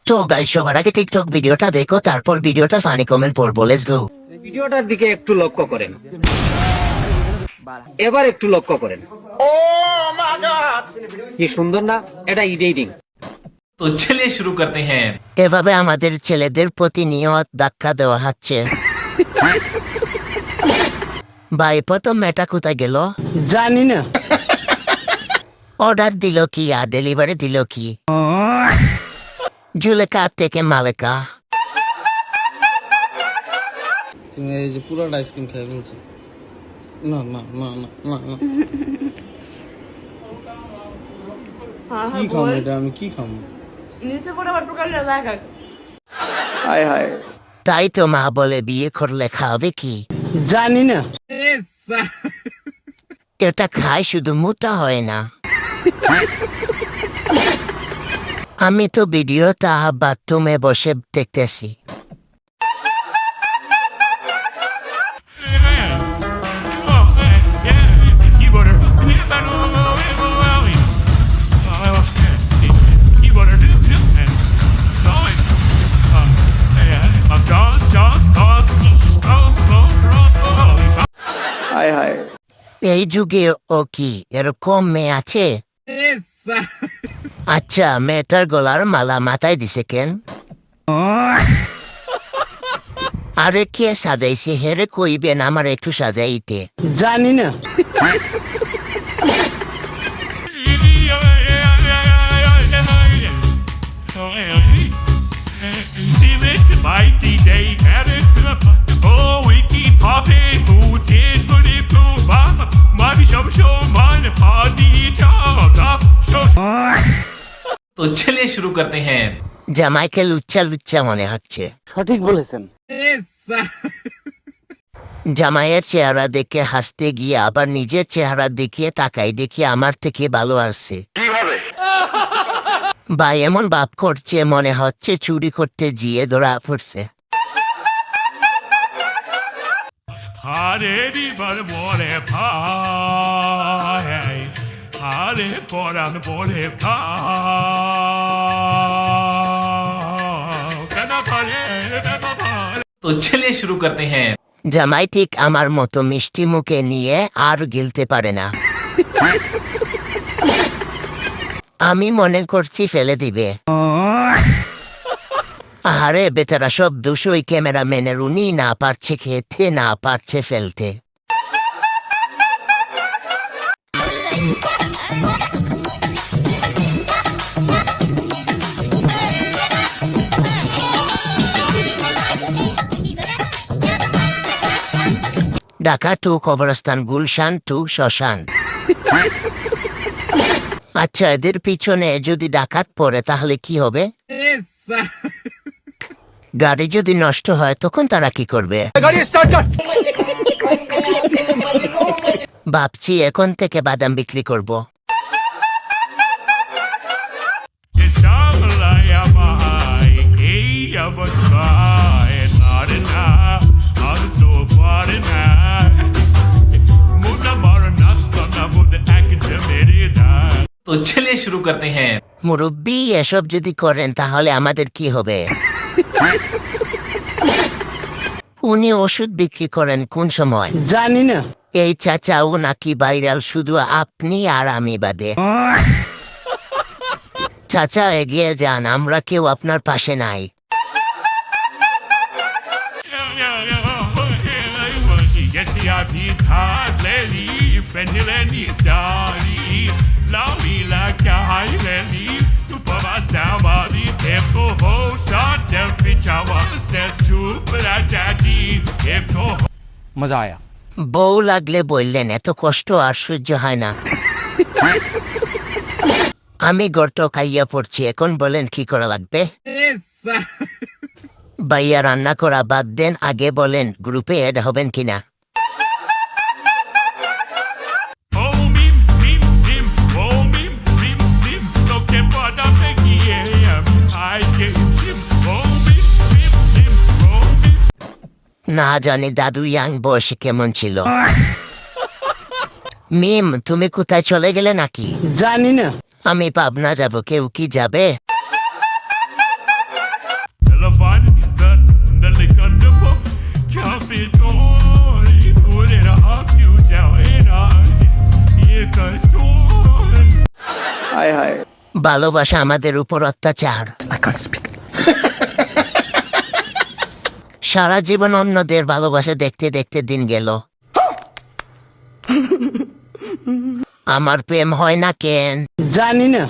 তো গাইস সবার আগে টিকটক ভিডিওটা দেখো, তারপর ভিডিওটা ফানি কমেন্ট পড়বো। Let's go. ভিডিওটার দিকে একটু লক্ষ্য করেন, এবার একটু লক্ষ্য করেন। কি সুন্দর না? এটা এডিটিং। तो चलिए शुरू करते हैं। এভাবে আমাদের ছেলেদের প্রতিনিয়ত ধাক্কা দেওয়া হচ্ছে। ভাই প্রথম মেয়েটা কোথায় গেল জানি না। অর্ডার দিল কি আর ডেলিভারি দিল কি? জুলেখা থেকে মালেকা। তুমি এই যে পুরোটা আইসক্রিম খাই বলছো? না না না না না না কি খাবো এটা? আমি কি খাবো? নিচে পড়ে আবার প্রকার দেখা হায় হায়। তাই তো মা বলে বিয়ে করলে খাওয়াবে কি? জানি না। এটা খায় শুধু মোটা হয় না। আমি তো ভিডিওটা বাথরুমে বসে দেখতেছি। হায় হায়। এই যুগে ও কি এরকম মেয়ে আছে? আচ্ছা, মেয়েটার গলার মালা মাথায় দিছে কেন? আরে কে সাজাইছে? হেরে কইবেন আমার একটু সাজাইতে। জানি না। तो चलिए शुरू करते हैं। জামাইকে লুচ্চা লুচ্চা মনে হচ্ছে। সঠিক বলেছেন। জামাইয়ের চেহারা দেখে হাসতে গিয়ে আবার নিজের চেহারা দেখিয়ে তাকাই, দেখি আমার থেকে ভালো আসছে। ভাই এমন ভাব করছে মনে হচ্ছে চুরি করতে গিয়ে ধরা পড়ছে। तो चलिए शुरू करते हैं। জামাই ঠিক আমার মতো মিষ্টি মুখে নিয়ে আর গিলতে পারে না। আমি মনে করছি ফেলে দিবে। আরে বেচারা সব দোষ ওই ক্যামেরাম্যানের, উনি না পারছে খেতে, না পারছে ফেলতে। ঢাকা টু কবরস্থান, গুলশান টু শ্মশান। আচ্ছা, এদের পিছনে যদি ডাকাত পড়ে তাহলে কি হবে? গাড়ি যদি নষ্ট হয় তখন তারা কি করবে? ভাবছি এখন থেকে বাদাম বিক্রি করব। तो चलिए शुरू करते हैं। মুরব্বি এসব যদি করেন তাহলে আমাদের কি হবে? উনি ওষুধ বিক্রি করেন কোন সময়? জানি না। এই চাচাও নাকি ভাইরাল, শুধু আপনি আর আমি বাদে। চাচা এগিয়ে যান, আমরা কেউ আপনার পাশে নাই। मजा आया। বউ লাগলে বললেন, এত কষ্ট আর সহ্য হয় না। আমি গর্ত খাইয়া পড়ছি, এখন বলেন কি করা লাগবে? ভাইয়া রান্না করা বাদ দেন, আগে বলেন গ্রুপে এড হবেন কিনা। না জানি দাদু ইয়াং বয়সে কেমন ছিল। মিম, তুমি কোথায় চলে গেলে নাকি? জানি না। আমি পাবনা যাব, কেউ কি যাবে? ভালোবাসা আমাদের উপর অত্যাচার। সারা জীবন অন্যদের ভালোবাসা দেখতে দেখতে দিন গেল, আমার প্রেম হয় না কেন? জানি না।